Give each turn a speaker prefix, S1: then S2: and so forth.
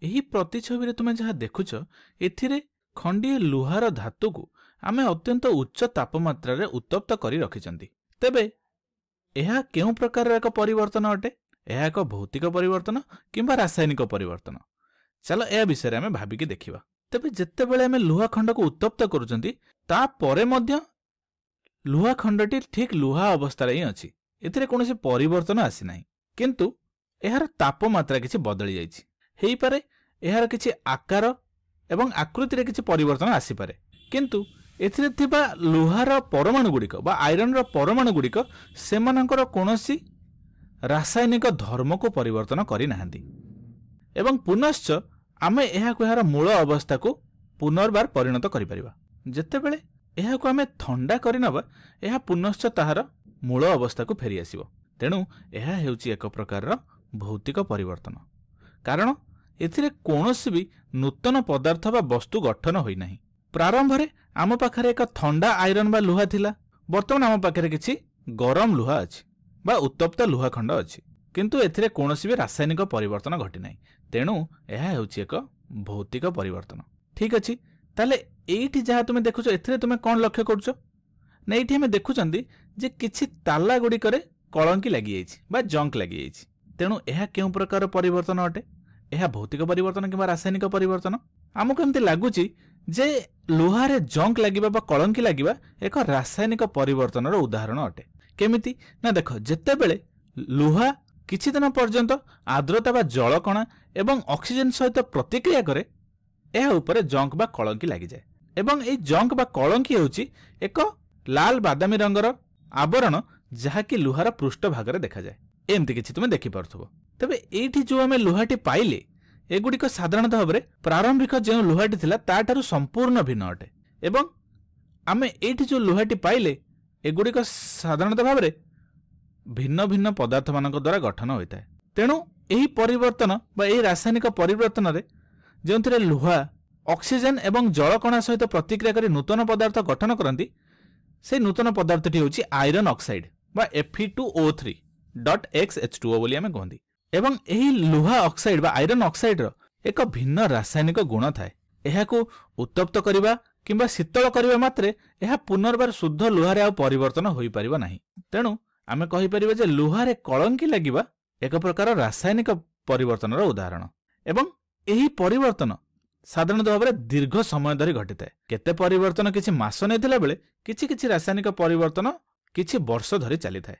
S1: ଏହି ପ୍ରତିଛବିରେ ତୁମେ ଯାହା ଦେଖୁଛ ଏଥିରେ ଖଣ୍ଡିଏ ଲୁହାର ଧାତୁକୁ ଆମେ ଅତ୍ୟନ୍ତ ଉଚ୍ଚ ତାପମାତ୍ରାରେ ଉତ୍ତପ୍ତ କରି ରଖିଛନ୍ତି। ତେବେ ଏହା କେଉଁ ପ୍ରକାରର ଏକ ପରିବର୍ତ୍ତନ ଅଟେ? ଏହା ଏକ ଭୌତିକ ପରିବର୍ତ୍ତନ କିମ୍ବା ରାସାୟନିକ ପରିବର୍ତ୍ତନ? ଚାଲ ଏହା ବିଷୟରେ ଆମେ ଭାବିକି ଦେଖିବା। ତେବେ ଯେତେବେଳେ ଆମେ ଲୁହା ଖଣ୍ଡକୁ ଉତ୍ତପ୍ତ କରୁଛନ୍ତି ତାପରେ ମଧ୍ୟ ଲୁହା ଖଣ୍ଡଟି ଠିକ୍ ଲୁହା ଅବସ୍ଥାରେ ହିଁ ଅଛି। ଏଥିରେ କୌଣସି ପରିବର୍ତ୍ତନ ଆସିନାହିଁ, କିନ୍ତୁ ଏହାର ତାପମାତ୍ରା କିଛି ବଦଳି ଯାଇଛି। ହେଇପାରେ ଏହାର କିଛି ଆକାର ଏବଂ ଆକୃତିରେ କିଛି ପରିବର୍ତ୍ତନ ଆସିପାରେ, କିନ୍ତୁ ଏଥିରେ ଥିବା ଲୁହାର ପରମାଣୁ ଗୁଡ଼ିକ ବା ଆଇରନର ପରମାଣୁ ଗୁଡ଼ିକ ସେମାନଙ୍କର କୌଣସି ରାସାୟନିକ ଧର୍ମକୁ ପରିବର୍ତ୍ତନ କରିନାହାନ୍ତି ଏବଂ ପୁନଶ୍ଚ ଆମେ ଏହାକୁ ଏହାର ମୂଳ ଅବସ୍ଥାକୁ ପୁନର୍ବାର ପରିଣତ କରିପାରିବା। ଯେତେବେଳେ ଏହାକୁ ଆମେ ଥଣ୍ଡା କରିନେବା ଏହା ପୁନଶ୍ଚ ତାହାର ମୂଳ ଅବସ୍ଥାକୁ ଫେରିଆସିବ। ତେଣୁ ଏହା ହେଉଛି ଏକ ପ୍ରକାରର ଭୌତିକ ପରିବର୍ତ୍ତନ, କାରଣ ଏଥିରେ କୌଣସି ବି ନୂତନ ପଦାର୍ଥ ବା ବସ୍ତୁ ଗଠନ ହୋଇନାହିଁ। ପ୍ରାରମ୍ଭରେ ଆମ ପାଖରେ ଏକ ଥଣ୍ଡା ଆଇରନ୍ ବା ଲୁହା ଥିଲା, ବର୍ତ୍ତମାନ ଆମ ପାଖରେ କିଛି ଗରମ ଲୁହା ଅଛି ବା ଉତ୍ତପ୍ତ ଲୁହା ଖଣ୍ଡ ଅଛି, କିନ୍ତୁ ଏଥିରେ କୌଣସି ବି ରାସାୟନିକ ପରିବର୍ତ୍ତନ ଘଟିନାହିଁ। ତେଣୁ ଏହା ହେଉଛି ଏକ ଭୌତିକ ପରିବର୍ତ୍ତନ। ଠିକ୍ ଅଛି, ତାହେଲେ ଏଇଠି ଯାହା ତୁମେ ଦେଖୁଛ ଏଥିରେ ତୁମେ କ'ଣ ଲକ୍ଷ୍ୟ କରୁଛ ନା ଏଇଠି ଆମେ ଦେଖୁଛନ୍ତି ଯେ କିଛି ତାଲା ଗୁଡ଼ିକରେ କଳଙ୍କି ଲାଗିଯାଇଛି ବା ଜଙ୍କ ଲାଗିଯାଇଛି। ତେଣୁ ଏହା କେଉଁ ପ୍ରକାର ପରିବର୍ତ୍ତନ ଅଟେ? ଏହା ଭୌତିକ ପରିବର୍ତ୍ତନ କିମ୍ବା ରାସାୟନିକ ପରିବର୍ତ୍ତନ? ଆମକୁ ଏମିତି ଲାଗୁଛି ଯେ ଲୁହାରେ ଜଙ୍କ ଲାଗିବା ବା କଳଙ୍କି ଲାଗିବା ଏକ ରାସାୟନିକ ପରିବର୍ତ୍ତନର ଉଦାହରଣ ଅଟେ। କେମିତି ନା ଦେଖ, ଯେତେବେଳେ ଲୁହା କିଛି ଦିନ ପର୍ଯ୍ୟନ୍ତ ଆର୍ଦ୍ରତା ବା ଜଳକଣା ଏବଂ ଅକ୍ସିଜେନ୍ ସହିତ ପ୍ରତିକ୍ରିୟା କରେ ଏହା ଉପରେ ଜଙ୍କ ବା କଳଙ୍କି ଲାଗିଯାଏ ଏବଂ ଏହି ଜଙ୍କ ବା କଳଙ୍କି ହେଉଛି ଏକ ଲାଲ ବାଦାମୀ ରଙ୍ଗର ଆବରଣ ଯାହାକି ଲୁହାର ପୃଷ୍ଠ ଭାଗରେ ଦେଖାଯାଏ। ଏମିତି କିଛି ତୁମେ ଦେଖିପାରୁଥିବ। ତେବେ ଏଇଠି ଯେଉଁ ଆମେ ଲୁହାଟି ପାଇଲେ ଏଗୁଡ଼ିକ ସାଧାରଣତଃ ଭାବରେ ପ୍ରାରମ୍ଭିକ ଯେଉଁ ଲୁହାଟି ଥିଲା ତାଠାରୁ ସମ୍ପୂର୍ଣ୍ଣ ଭିନ୍ନ ଅଟେ ଏବଂ ଆମେ ଏଇଠି ଯେଉଁ ଲୁହାଟି ପାଇଲେ ଏଗୁଡ଼ିକ ସାଧାରଣତଃ ଭାବରେ ଭିନ୍ନ ଭିନ୍ନ ପଦାର୍ଥମାନଙ୍କ ଦ୍ୱାରା ଗଠନ ହୋଇଥାଏ। ତେଣୁ ଏହି ପରିବର୍ତ୍ତନ ବା ଏହି ରାସାୟନିକ ପରିବର୍ତ୍ତନରେ ଯେଉଁଥିରେ ଲୁହା ଅକ୍ସିଜେନ୍ ଏବଂ ଜଳକଣା ସହିତ ପ୍ରତିକ୍ରିୟା କରି ନୂତନ ପଦାର୍ଥ ଗଠନ କରନ୍ତି, ସେହି ନୂତନ ପଦାର୍ଥଟି ହେଉଛି ଆଇରନ୍ ଅକ୍ସାଇଡ୍ ବା Fe2O3.XH2O ବୋଲି ଆମେ କୁହନ୍ତି। ଏବଂ ଏହି ଲୁହା ଅକ୍ସାଇଡ୍ ବା ଆଇରନ୍ ଅକ୍ସାଇଡ୍ର ଏକ ଭିନ୍ନ ରାସାୟନିକ ଗୁଣ ଥାଏ। ଏହାକୁ ଉତ୍ତପ୍ତ କରିବା କିମ୍ବା ଶୀତଳ କରିବା ମାତ୍ରେ ଏହା ପୁନର୍ବାର ଶୁଦ୍ଧ ଲୁହାରେ ଆଉ ପରିବର୍ତ୍ତନ ହୋଇପାରିବ ନାହିଁ। ତେଣୁ ଆମେ କହିପାରିବା ଯେ ଲୁହାରେ କଳଙ୍କି ଲାଗିବା ଏକ ପ୍ରକାର ରାସାୟନିକ ପରିବର୍ତ୍ତନର ଉଦାହରଣ ଏବଂ ଏହି ପରିବର୍ତ୍ତନ ସାଧାରଣତଃ ଭାବରେ ଦୀର୍ଘ ସମୟ ଧରି ଘଟିଥାଏ। କେତେ ପରିବର୍ତ୍ତନ କିଛି ମାସ ନେଇଥିଲା ବେଳେ କିଛି କିଛି ରାସାୟନିକ ପରିବର୍ତ୍ତନ କିଛି ବର୍ଷ ଧରି ଚାଲିଥାଏ।